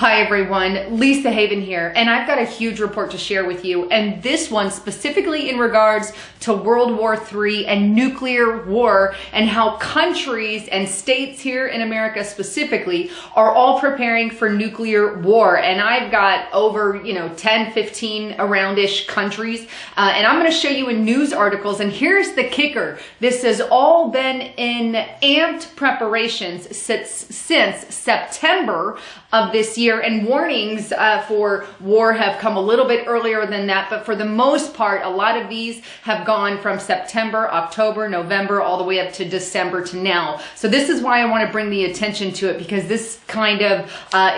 Hi everyone, Lisa Haven here, and I've got a huge report to share with you, and this one specifically in regards to World War III and nuclear war, and how countries and states here in America specifically are all preparing for nuclear war. And I've got over 10, 15 around-ish countries, and I'm going to show you in news articles. And here's the kicker: this has all been in amped preparations since September of this year, and warnings for war have come a little bit earlier than that, but for the most part, a lot of these have gone from September, October, November, all the way up to December to now. So this is why I want to bring the attention to it, because this kind of,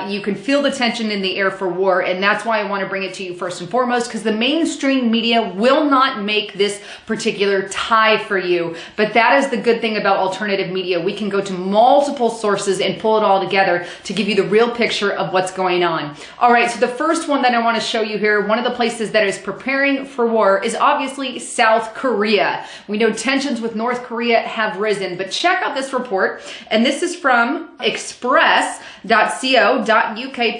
you can feel the tension in the air for war, and that's why I want to bring it to you first and foremost, because the mainstream media will not make this particular tie for you. But that is the good thing about alternative media. We can go to multiple sources and pull it all together to give you the real picture of what's going on. All right, so the first one that I want to show you here, one of the places that is preparing for war is obviously South Korea. We know tensions with North Korea have risen, but check out this report, and this is from express.co.uk,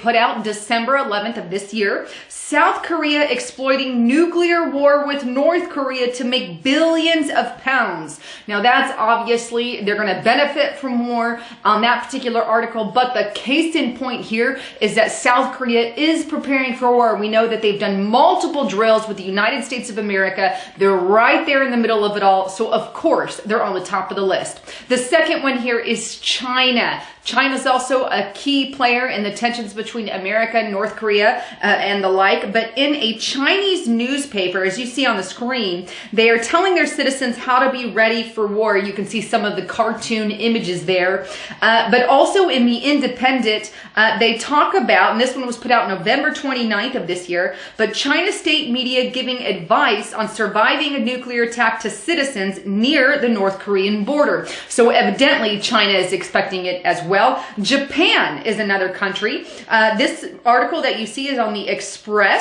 put out December 11th of this year. South Korea exploiting nuclear war with North Korea to make billions of pounds. Now that's obviously, they're going to benefit from war on that particular article, but the case in point here is that South Korea is preparing for war. We know that they've done multiple drills with the United States of America. They're right there in the middle of it all, so of course they're on the top of the list. The second one here is China. China's also a key player in the tensions between America and North Korea and the like. But in a Chinese newspaper, as you see on the screen, they are telling their citizens how to be ready for war. You can see some of the cartoon images there. But also in the Independent, they talk about, and this one was put out November 29th of this year, but China state media giving advice on surviving a nuclear attack to citizens near the North Korean border. So evidently China is expecting it as well. Japan is another country. This article that you see is on the express.co.uk,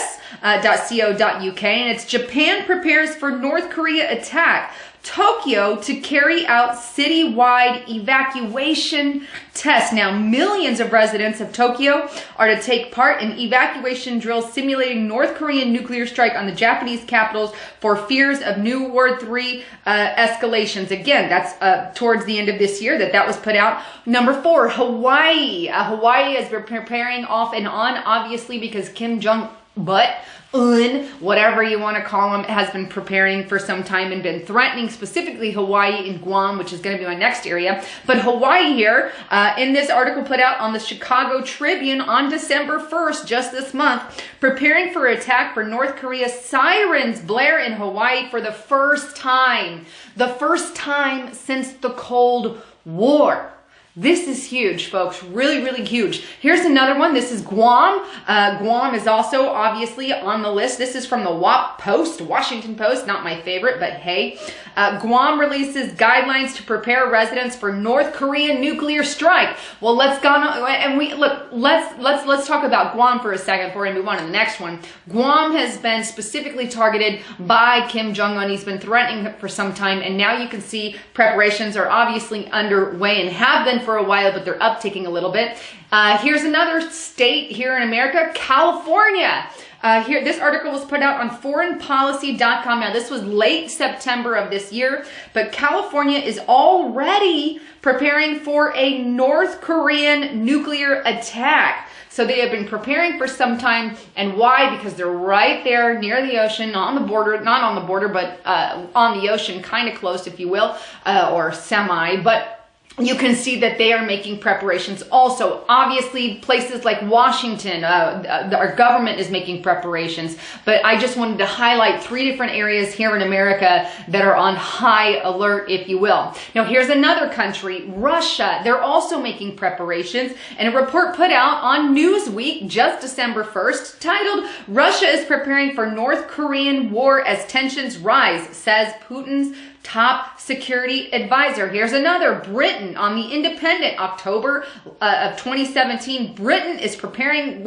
and it's Japan prepares for North Korea attack. Tokyo to carry out citywide evacuation tests. Now, millions of residents of Tokyo are to take part in evacuation drills simulating North Korean nuclear strike on the Japanese capitals for fears of new World War III escalations. Again, that's towards the end of this year that was put out. Number 4, Hawaii. Hawaii has been preparing off and on, obviously, because Kim Jong-un, whatever you want to call him, has been preparing for some time and been threatening specifically Hawaii and Guam, which is going to be my next area. But Hawaii here, in this article put out on the Chicago Tribune on December 1st, just this month, preparing for attack for North Korea. Sirens blare in Hawaii for the first time. The first time since the Cold War. This is huge, folks. Really, really huge. Here's another one. This is Guam. Guam is also obviously on the list. This is from the Washington Post. Not my favorite, but hey. Guam releases guidelines to prepare residents for North Korean nuclear strike. Well, let's talk about Guam for a second before we move on to the next one. Guam has been specifically targeted by Kim Jong-un. He's been threatening it for some time, and now you can see preparations are obviously underway and have been for a while, but they're upticking a little bit. Here's another state here in America, California. Here, this article was put out on foreignpolicy.com. Now, this was late September of this year, but California is already preparing for a North Korean nuclear attack. So they have been preparing for some time. And why? Because they're right there near the ocean, on the border, not on the border, but on the ocean, kind of close, if you will, or semi, but you can see that they are making preparations also. Obviously, places like Washington, our government is making preparations. But I just wanted to highlight 3 different areas here in America that are on high alert, if you will. Now, here's another country, Russia. They're also making preparations. And a report put out on Newsweek just December 1st titled, "Russia is preparing for North Korean war as tensions rise," says Putin's top security advisor. Here's another. Britain on the Independent, October of 2017. Britain is preparing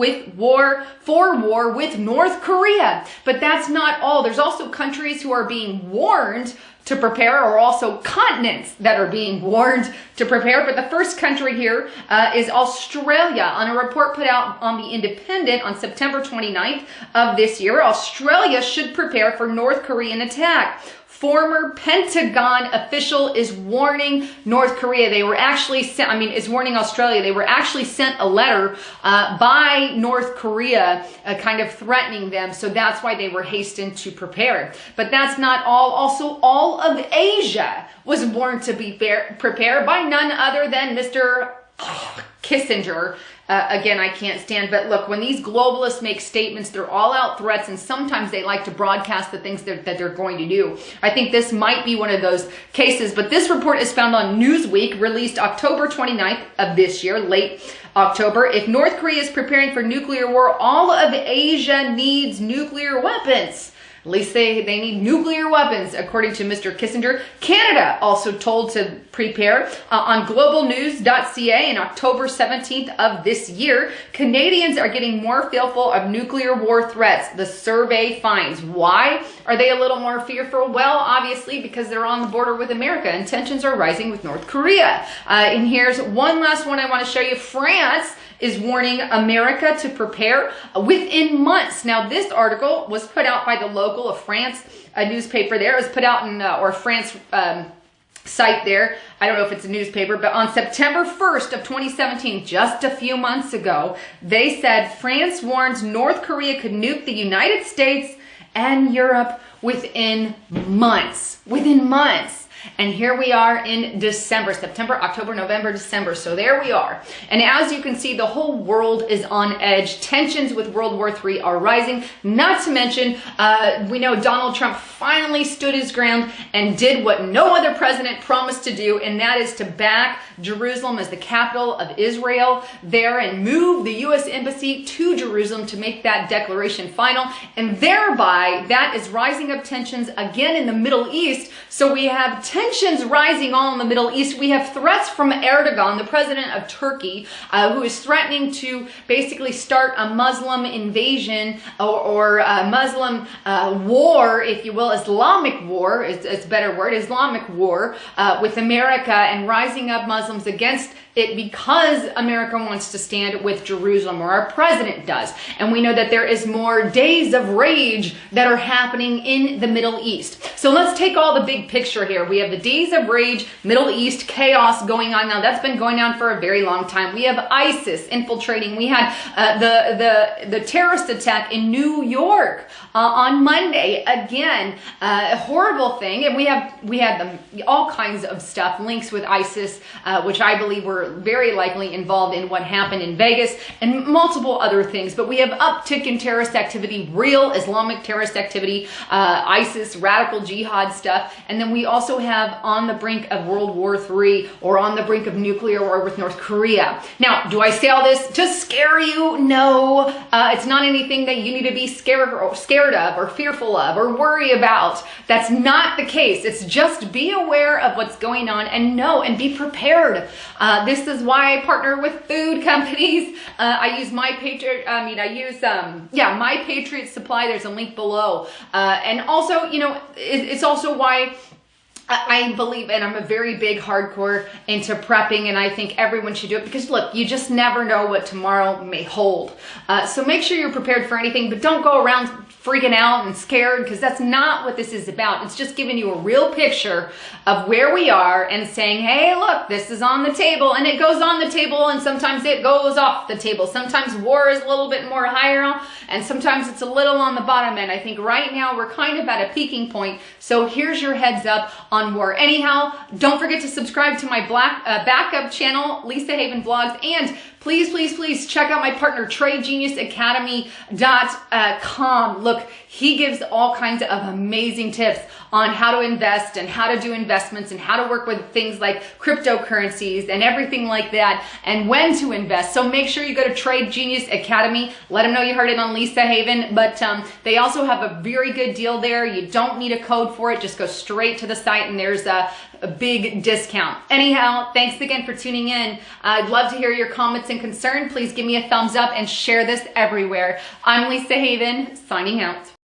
for war with North Korea. But that's not all. There's also countries who are being warned to prepare, or also continents that are being warned to prepare. But the first country here is Australia. On a report put out on the Independent on September 29th of this year, Australia should prepare for North Korean attack. Former Pentagon official is warning North Korea. They were actually sent, is warning Australia. They were actually sent a letter by North Korea kind of threatening them. So that's why they were hastened to prepare. But that's not all. Also, all of Asia was warned to be prepared by none other than Mr. Kissinger. Again, I can't stand, but look, when these globalists make statements, they're all out threats, and sometimes they like to broadcast the things that they're going to do. I think this might be one of those cases, but this report is found on Newsweek, released October 29th of this year, late October. If North Korea is preparing for nuclear war, all of Asia needs nuclear weapons. At least they need nuclear weapons, according to Mr. Kissinger. Canada also told to prepare. On globalnews.ca in October 17th of this year, Canadians are getting more fearful of nuclear war threats, the survey finds. Why are they a little more fearful? Well, obviously because they're on the border with America and tensions are rising with North Korea. And here's one last one I want to show you. France is warning America to prepare within months. Now, this article was put out by the Local of France, a newspaper there. It was put out in, or France site there. I don't know if it's a newspaper, but on September 1st of 2017, just a few months ago, they said France warns North Korea could nuke the United States and Europe within months. Within months. And here we are in December, September, October, November, December. So there we are. And as you can see, the whole world is on edge. Tensions with World War III are rising. Not to mention, we know Donald Trump finally stood his ground and did what no other president promised to do, and that is to back Jerusalem as the capital of Israel there and move the U.S. Embassy to Jerusalem to make that declaration final. And thereby, that is rising up tensions again in the Middle East. So we have tensions rising all in the Middle East. We have threats from Erdogan, the president of Turkey, who is threatening to basically start a Muslim invasion or a Muslim war, if you will, Islamic war, is a better word, Islamic war with America, and rising up Muslims against it because America wants to stand with Jerusalem, or our president does. And we know that there is more days of rage that are happening in the Middle East. So let's take all the big picture here. We have the days of rage, Middle East chaos going on now. That's been going on for a very long time. We have ISIS infiltrating. We had the terrorist attack in New York on Monday. Again, a horrible thing. And we had all kinds of stuff, links with ISIS, which I believe were very likely involved in what happened in Vegas, and multiple other things. But we have uptick in terrorist activity, real Islamic terrorist activity, ISIS, radical jihad stuff. And then we also have on the brink of World War III, or on the brink of nuclear war with North Korea. Now, do I say all this to scare you? No, it's not anything that you need to be scared of or fearful of or worry about. That's not the case. It's just be aware of what's going on and know and be prepared. This is why I partner with food companies. I use My Patriot. My Patriot Supply. There's a link below. And also, it's also why I believe, and I'm a very big hardcore into prepping, and I think everyone should do it because, look, you just never know what tomorrow may hold. So make sure you're prepared for anything, but don't go around freaking out and scared, because that's not what this is about. It's just giving you a real picture of where we are and saying, hey, look, this is on the table, and it goes on the table, and sometimes it goes off the table. Sometimes war is a little bit more higher, and sometimes it's a little on the bottom end. I think right now we're kind of at a peaking point, so here's your heads up on war. Anyhow, don't forget to subscribe to my backup channel, Lisa Haven Vlogs, and please, please, please check out my partner, TradeGeniusAcademy.com. Look, he gives all kinds of amazing tips on how to invest and how to do investments and how to work with things like cryptocurrencies and everything like that, and when to invest. So make sure you go to Trade Genius Academy. Let them know you heard it on Lisa Haven. But they also have a very good deal there. You don't need a code for it. Just go straight to the site and there's a big discount. Anyhow, thanks again for tuning in. I'd love to hear your comments and concern. Please give me a thumbs up and share this everywhere. I'm Lisa Haven, signing out.